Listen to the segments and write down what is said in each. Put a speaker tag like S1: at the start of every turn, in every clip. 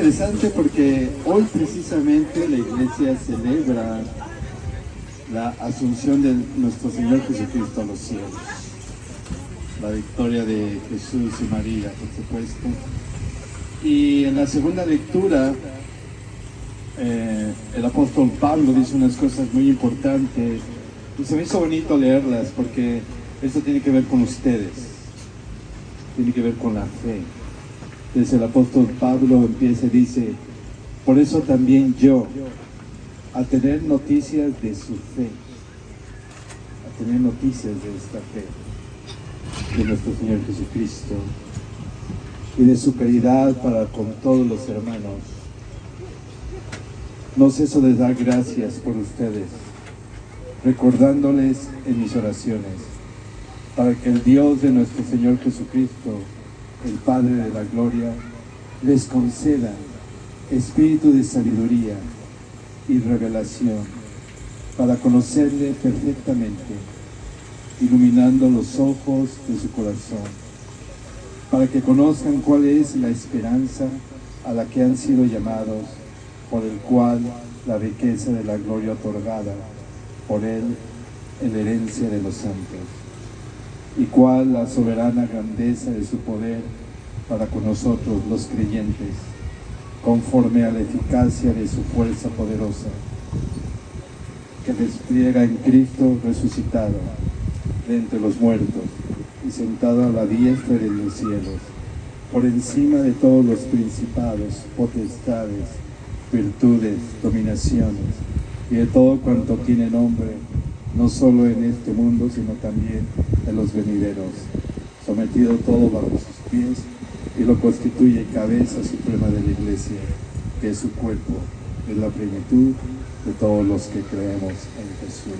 S1: interesante porque hoy precisamente la iglesia celebra la asunción de nuestro Señor Jesucristo a los cielos, la victoria de Jesús y María, por supuesto. Y en la segunda lectura, el apóstol Pablo dice unas cosas muy importantes y se me hizo bonito leerlas porque esto tiene que ver con ustedes, tiene que ver con la fe. Entonces el apóstol Pablo empieza y dice: por eso también yo, a tener noticias de su fe, a tener noticias de esta fe, de nuestro Señor Jesucristo y de su caridad para con todos los hermanos, no ceso de dar gracias por ustedes, recordándoles en mis oraciones, para que el Dios de nuestro Señor Jesucristo, el Padre de la Gloria, les conceda espíritu de sabiduría y revelación para conocerle perfectamente, iluminando los ojos de su corazón, para que conozcan cuál es la esperanza a la que han sido llamados, por el cual la riqueza de la gloria otorgada por él en la herencia de los santos, y cuál la soberana grandeza de su poder para con nosotros los creyentes, conforme a la eficacia de su fuerza poderosa, que despliega en Cristo resucitado de entre los muertos y sentado a la diestra de los cielos, por encima de todos los principados, potestades, virtudes, dominaciones, y de todo cuanto tiene nombre, no solo en este mundo, sino también en los venideros, sometido todo bajo sus pies, y lo constituye cabeza suprema de la iglesia, que es su cuerpo, es la plenitud de todos los que creemos en Jesús.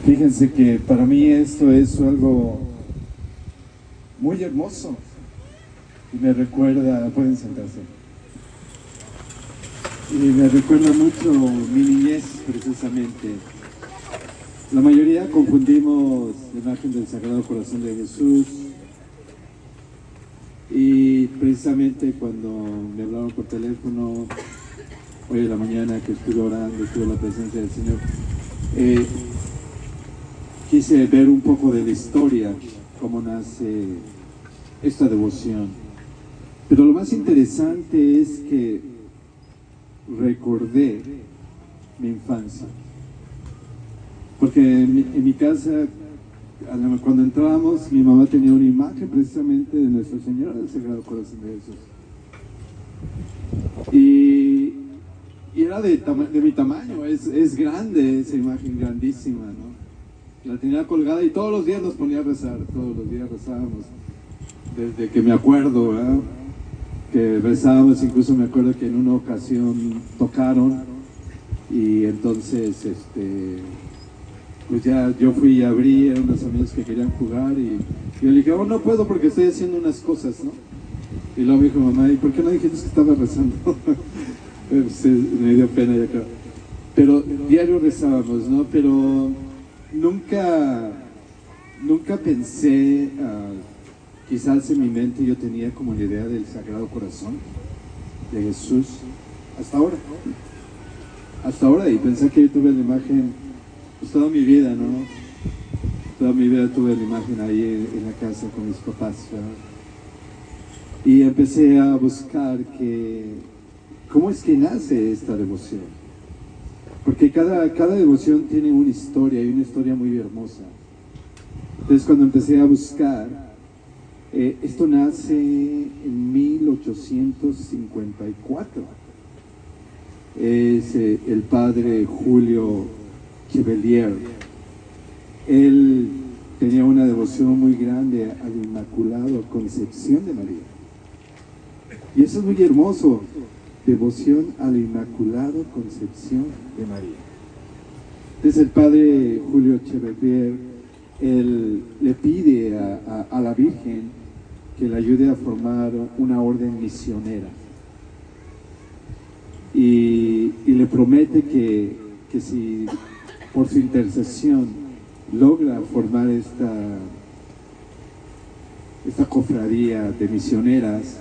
S1: Fíjense que para mí esto es algo muy hermoso, y me recuerda, pueden sentarse, y me recuerda mucho mi niñez precisamente. La mayoría confundimos la imagen del Sagrado Corazón de Jesús, y precisamente cuando me hablaron por teléfono hoy en la mañana que estuve orando, estuve en la presencia del Señor, quise ver un poco de la historia, cómo nace esta devoción. Pero lo más interesante es que recordé mi infancia, porque en mi casa, cuando entrábamos, mi mamá tenía una imagen precisamente de Nuestra Señora del Sagrado Corazón de Jesús, y era de mi tamaño. Es grande esa imagen, grandísima, ¿no? La tenía colgada y todos los días nos ponía a rezar, todos los días rezábamos, desde que me acuerdo, ¿verdad? Que rezábamos. Incluso me acuerdo que en una ocasión tocaron, y entonces pues ya yo fui y abrí, eran unos amigos que querían jugar, y yo le dije: oh, no puedo porque estoy haciendo unas cosas, ¿no? Y luego me dijo mamá: ¿y por qué no dijiste que estaba rezando? Me dio pena, yo creo. Pero diario rezábamos, ¿no? Pero nunca pensé, quizás en mi mente yo tenía como la idea del Sagrado Corazón de Jesús hasta ahora, y pensé que yo tuve la imagen pues toda mi vida, ¿no? Toda mi vida tuve la imagen ahí en la casa con mis papás, ¿verdad? Y empecé a buscar cómo es que nace esta devoción, porque cada devoción tiene una historia, y una historia muy hermosa. Entonces, cuando empecé a buscar, esto nace en 1854. Es el padre Julio Chevalier. Él tenía una devoción muy grande al Inmaculado Concepción de María. Y eso es muy hermoso, devoción al Inmaculado Concepción de María. Entonces el padre Julio Chevalier, él le pide a la Virgen que le ayude a formar una orden misionera, y le promete que si por su intercesión logra formar esta cofradía de misioneras,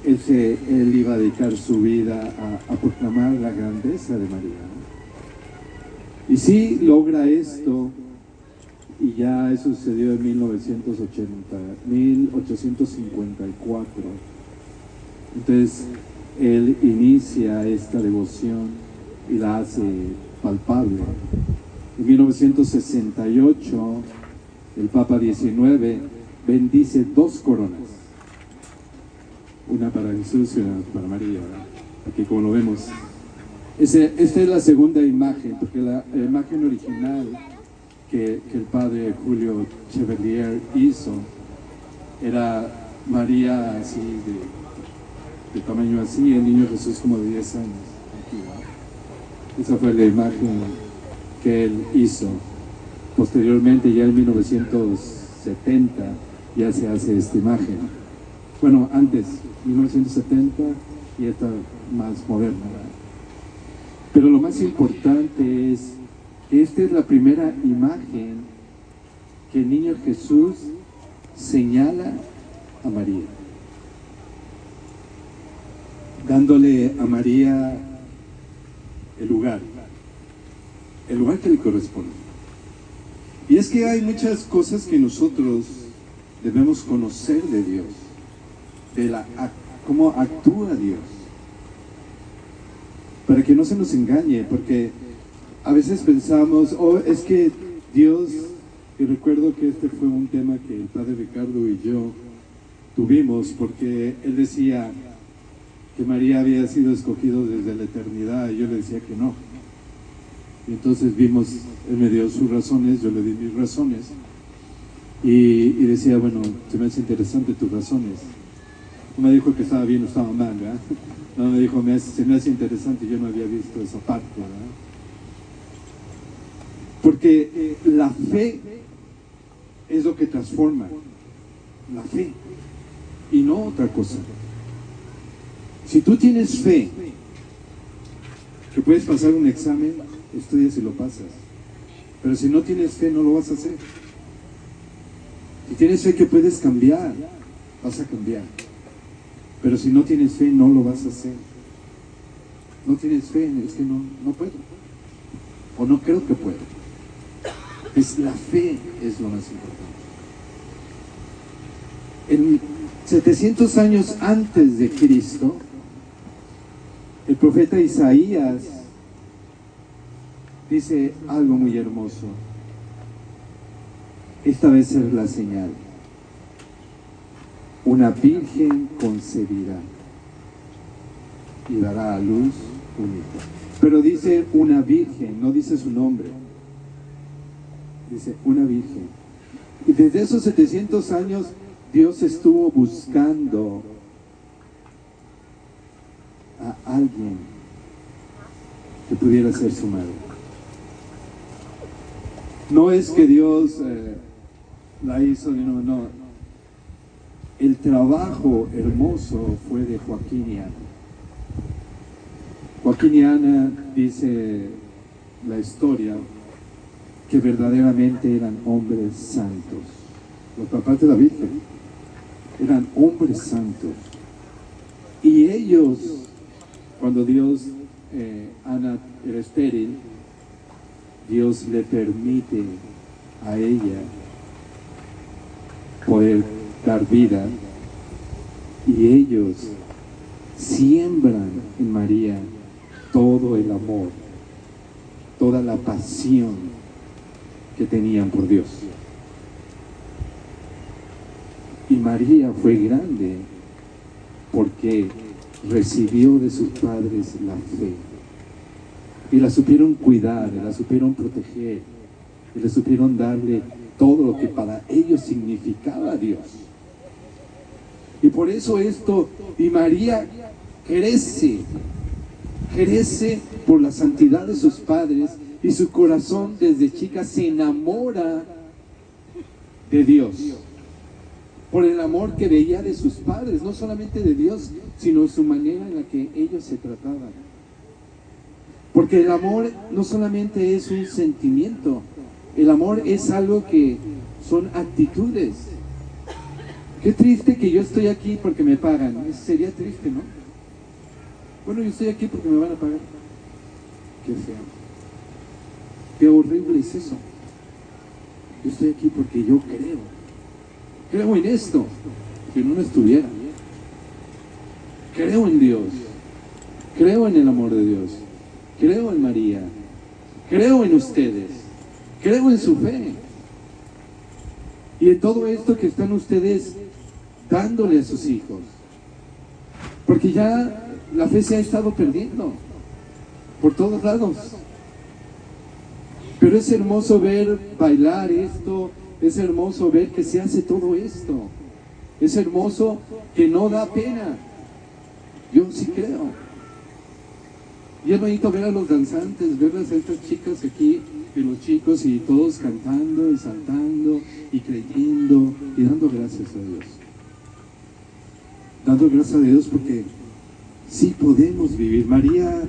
S1: él iba a dedicar su vida a proclamar la grandeza de María, ¿no? Y sí logra esto, y ya eso sucedió en 1854. Entonces, él inicia esta devoción y la hace palpable. En 1968, el Papa XIX bendice 2 coronas, una para Jesús y una para María, ¿verdad? Aquí como lo vemos, esta es la segunda imagen, porque la imagen original que el padre Julio Chevalier hizo era María así de tamaño así, el niño Jesús como de 10 años. Aquí, ¿no? Esa fue la imagen que él hizo. Posteriormente, ya en 1970, ya se hace esta imagen. Bueno, antes, 1970, y esta más moderna, ¿verdad? Pero lo más importante es que esta es la primera imagen que el niño Jesús señala a María, dándole a María el lugar que le corresponde. Y es que hay muchas cosas que nosotros debemos conocer de Dios, de cómo actúa Dios, para que no se nos engañe, porque a veces pensamos, es que Dios, y recuerdo que este fue un tema que el padre Ricardo y yo tuvimos, porque él decía que María había sido escogido desde la eternidad, y yo le decía que no. Y entonces él me dio sus razones, yo le di mis razones, y decía, bueno, se me hace interesante tus razones. No me dijo que estaba bien o estaba mal, ¿verdad? No, me dijo, se me hace interesante, yo no había visto esa parte, ¿verdad? Porque la fe es lo que transforma, la fe, y no otra cosa. Si tú tienes fe, que puedes pasar un examen, estudias y lo pasas. Pero si no tienes fe, no lo vas a hacer. Si tienes fe que puedes cambiar, vas a cambiar. Pero si no tienes fe, no lo vas a hacer. No tienes fe, es que no puedo. O no creo que puedo. La fe es lo más importante. En 700 años antes de Cristo, el profeta Isaías dice algo muy hermoso. Esta vez es la señal. Una virgen concebirá y dará a luz un hijo. Pero dice una virgen, no dice su nombre. Dice una virgen. Y desde esos 700 años Dios estuvo buscando a alguien que pudiera ser su madre. No es que Dios la hizo, no. El trabajo hermoso fue de Joaquín y Ana. Joaquín y Ana, dice la historia, que verdaderamente eran hombres santos. Los papás de la Virgen eran hombres santos. Y ellos, cuando Dios, Ana era estéril, Dios le permite a ella poder dar vida, y ellos siembran en María todo el amor, toda la pasión que tenían por Dios. Y María fue grande porque recibió de sus padres la fe, y la supieron cuidar, la supieron proteger, y le supieron darle todo lo que para ellos significaba Dios. Y por eso y María crece por la santidad de sus padres, y su corazón desde chica se enamora de Dios, por el amor que veía de sus padres, no solamente de Dios, sino su manera en la que ellos se trataban. Porque el amor no solamente es un sentimiento, el amor es algo que son actitudes Qué triste que yo estoy aquí porque me pagan. Eso sería triste, ¿no? Bueno, yo estoy aquí porque me van a pagar. Qué feo. Qué horrible es eso. Yo estoy aquí porque yo creo. Creo en esto. Si no estuviera. Creo en Dios. Creo en el amor de Dios. Creo en María. Creo en ustedes. Creo en su fe. Y en todo esto que están ustedes dándole a sus hijos. Porque ya la fe se ha estado perdiendo por todos lados. Pero es hermoso ver bailar esto, es hermoso ver que se hace todo esto. Es hermoso que no da pena. Yo sí creo. Y es bonito ver a los danzantes, verlas a estas chicas aquí, y los chicos, y todos cantando y saltando y creyendo y dando gracias a Dios. Dando gracias a Dios porque sí podemos vivir. María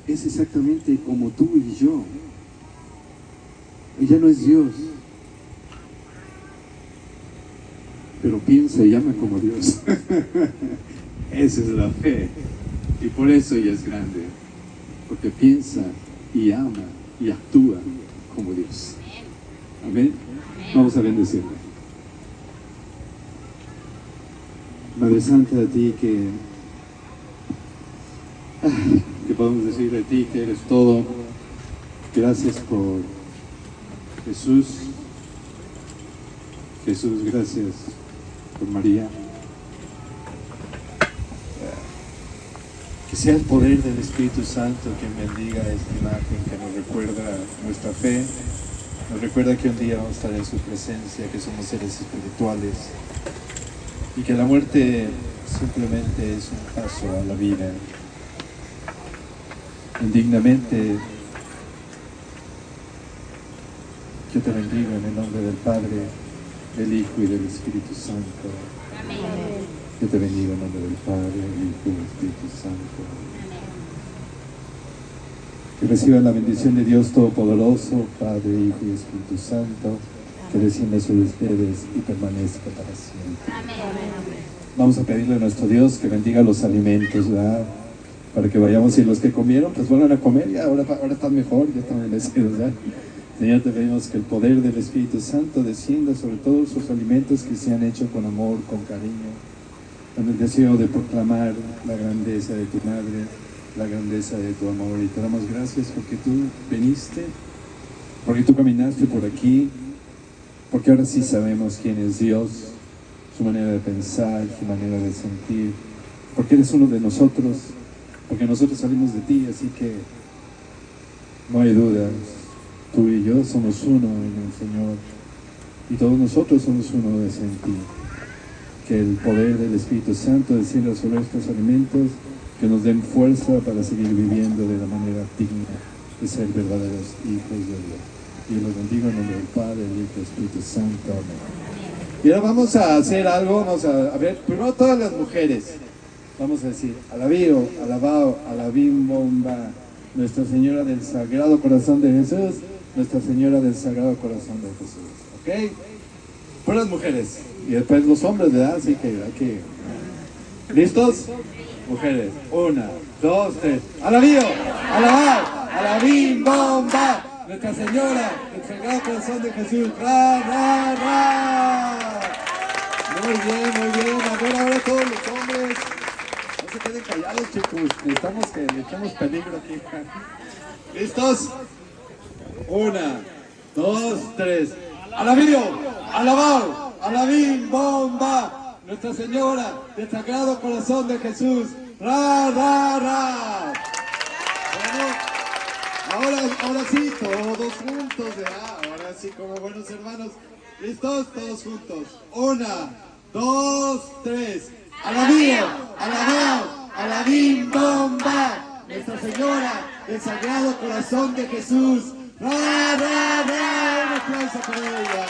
S1: es exactamente como tú y yo. Ella no es Dios, pero piensa y ama como Dios. Esa es la fe. Y por eso ella es grande, porque piensa y ama y actúa como Dios. Amén. Vamos a bendecirle. Madre Santa, a ti que podemos decir de ti que eres todo. Gracias por Jesús. Jesús, gracias por María. Que sea el poder del Espíritu Santo quien bendiga esta imagen que nos recuerda nuestra fe, nos recuerda que un día vamos a estar en su presencia, que somos seres espirituales y que la muerte simplemente es un paso a la vida. Indignamente, yo te bendigo en el nombre del Padre, del Hijo y del Espíritu Santo. Amén. Yo te bendigo en nombre del Padre, del Hijo y del Espíritu Santo. Que reciban la bendición de Dios Todopoderoso, Padre, Hijo y Espíritu Santo, que descienda sobre ustedes y permanezca para siempre. Amén. Vamos a pedirle a nuestro Dios que bendiga los alimentos, ¿verdad? Para que vayamos y los que comieron, pues vuelvan a comer, y ahora están mejor, ya están bendecidos, ¿verdad? Señor, te pedimos que el poder del Espíritu Santo descienda sobre todos sus alimentos que se han hecho con amor, con cariño, con el deseo de proclamar la grandeza de tu madre, la grandeza de tu amor. Y te damos gracias porque tú viniste, porque tú caminaste por aquí, porque ahora sí sabemos quién es Dios, su manera de pensar, su manera de sentir, porque eres uno de nosotros, porque nosotros salimos de ti, así que no hay dudas, tú y yo somos uno en el Señor, y todos nosotros somos uno en ti. Que el poder del Espíritu Santo descienda sobre estos alimentos, que nos den fuerza para seguir viviendo de la manera digna de ser verdaderos hijos de Dios. Y los bendigo en nombre del Padre, del Hijo y del Espíritu Santo. Amén. Y ahora vamos a hacer algo, vamos a ver, primero todas las mujeres, vamos a decir, alabío, alabao, alabim bomba, Nuestra Señora del Sagrado Corazón de Jesús, Nuestra Señora del Sagrado Corazón de Jesús, ¿ok? Por las mujeres. Y después los hombres, ¿verdad? Así que aquí. ¿Listos? Mujeres. 1, 2, 3. ¡Alabío! ¡Alabao! ¡Alabim, bomba! Nuestra Señora del Sagrado Corazón de Jesús. ¡Ra, ra, ra! Muy bien, muy bien. A ver ahora todos los hombres. No se queden callados, chicos. Necesitamos que le echemos peligro aquí. ¿Listos? 1, 2, 3. ¡Alabío! ¡Alabao! ¡Alabim, bomba! Nuestra Señora del Sagrado Corazón de Jesús. ¡Ra, ra, ra! Bueno, ahora sí, todos juntos, ¿verdad? Ahora sí, como buenos hermanos. ¿Listos? Todos juntos. 1, 2, 3. ¡Alabío! ¡Alabao! ¡Alabim, bomba! Nuestra Señora del Sagrado Corazón de Jesús. ¡Ra, ra, ra! Un aplauso para ella.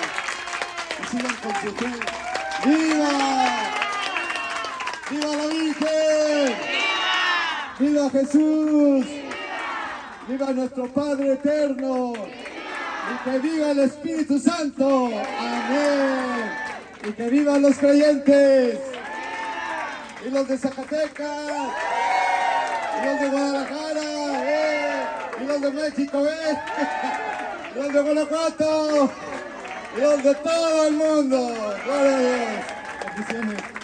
S1: Y sigan con su fe. ¡Viva! ¡Viva la Virgen! ¡Viva! ¡Viva Jesús! ¡Viva! ¡Viva nuestro Padre Eterno! ¡Viva! ¡Y que viva el Espíritu Santo! ¡Amén! Y que vivan los creyentes. Y los de Zacatecas. Y los de Guadalajara. Y los de México. Y los de Guanajuato. Y los de todo el mundo. Gloria a Dios. Bendiciones.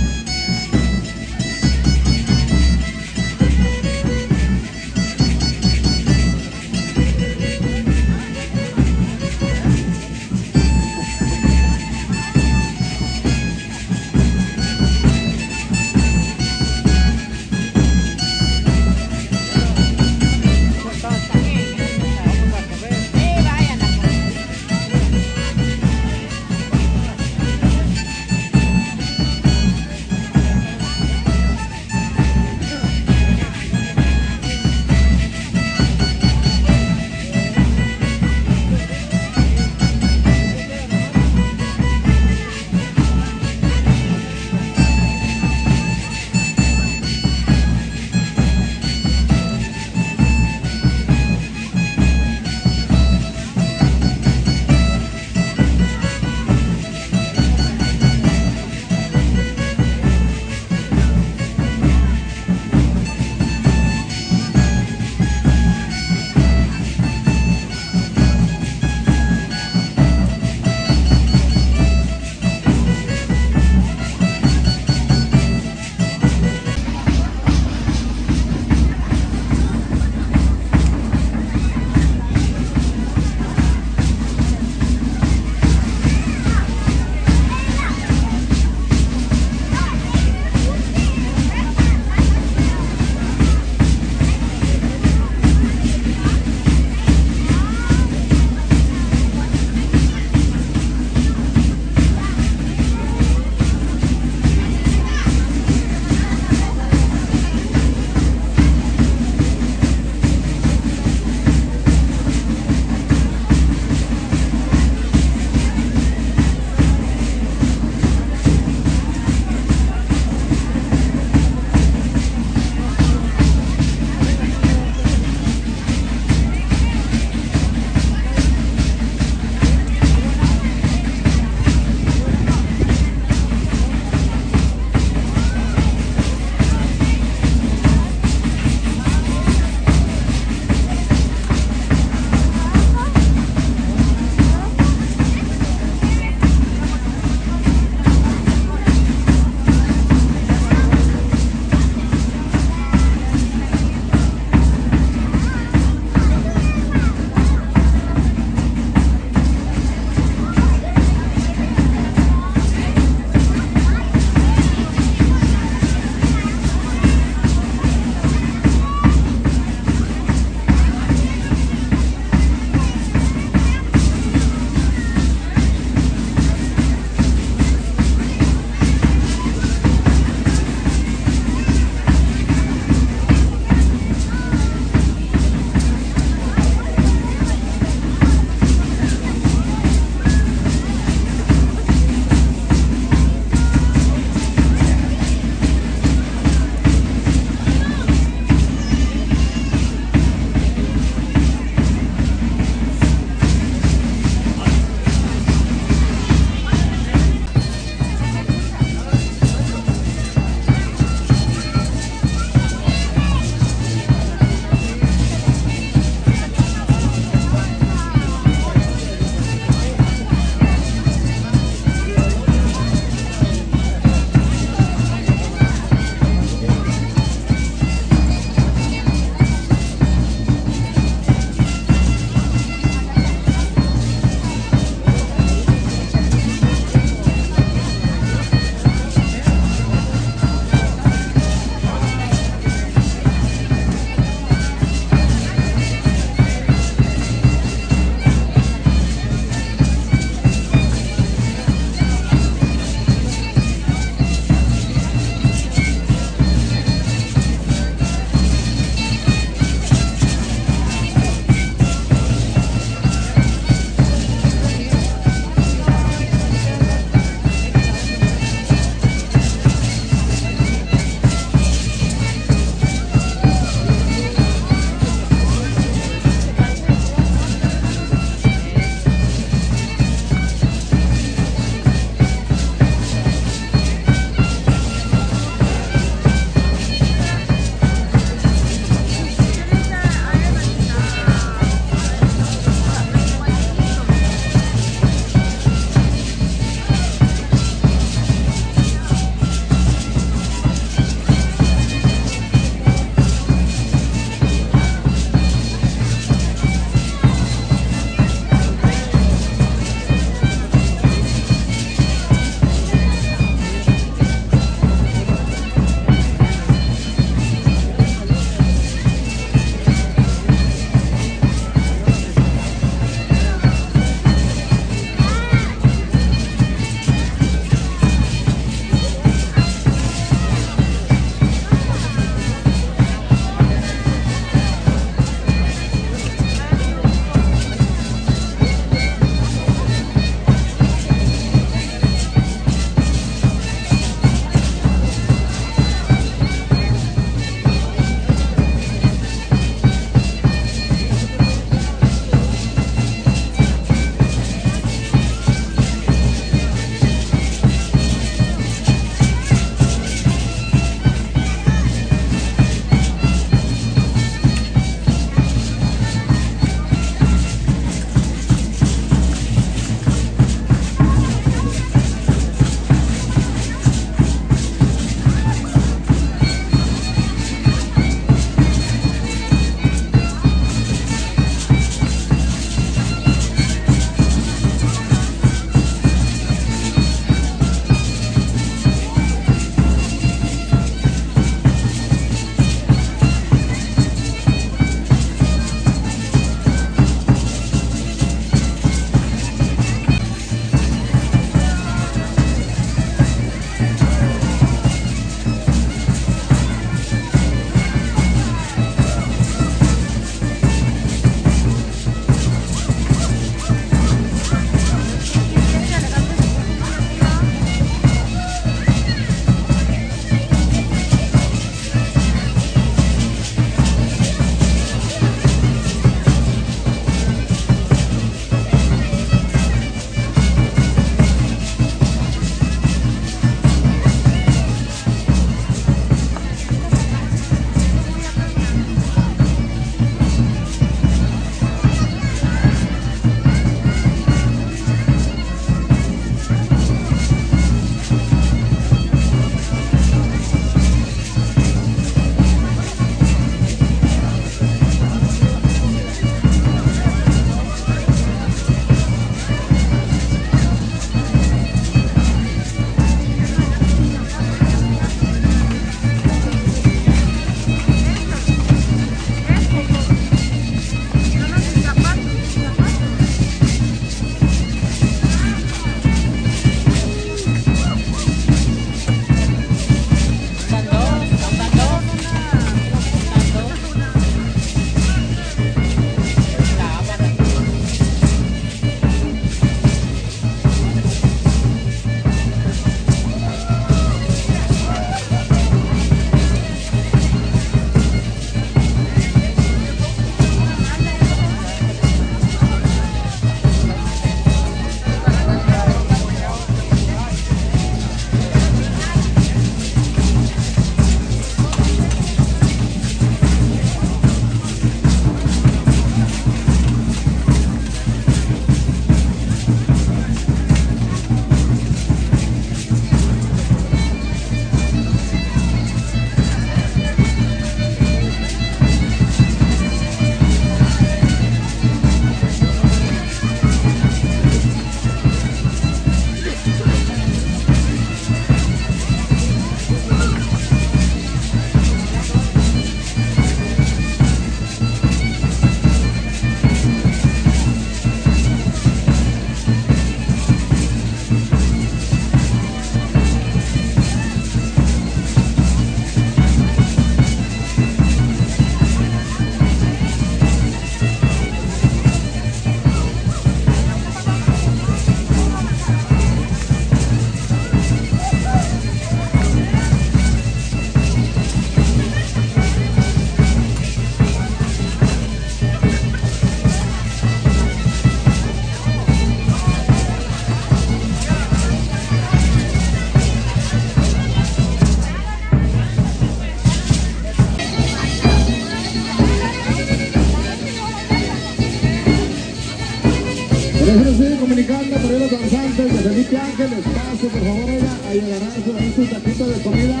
S2: comunicando por ahí los danzantes de Felipe Ángeles. Pase por favor ella a agarrar su taquito de comida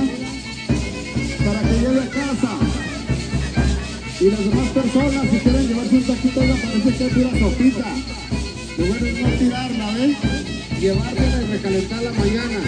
S2: para que lleve a casa. Y las demás personas, si quieren llevarse un taquito, ya parece que es pura sopita. Lo bueno es no tirarla, ¿ves? Llevársela y recalentarla mañana.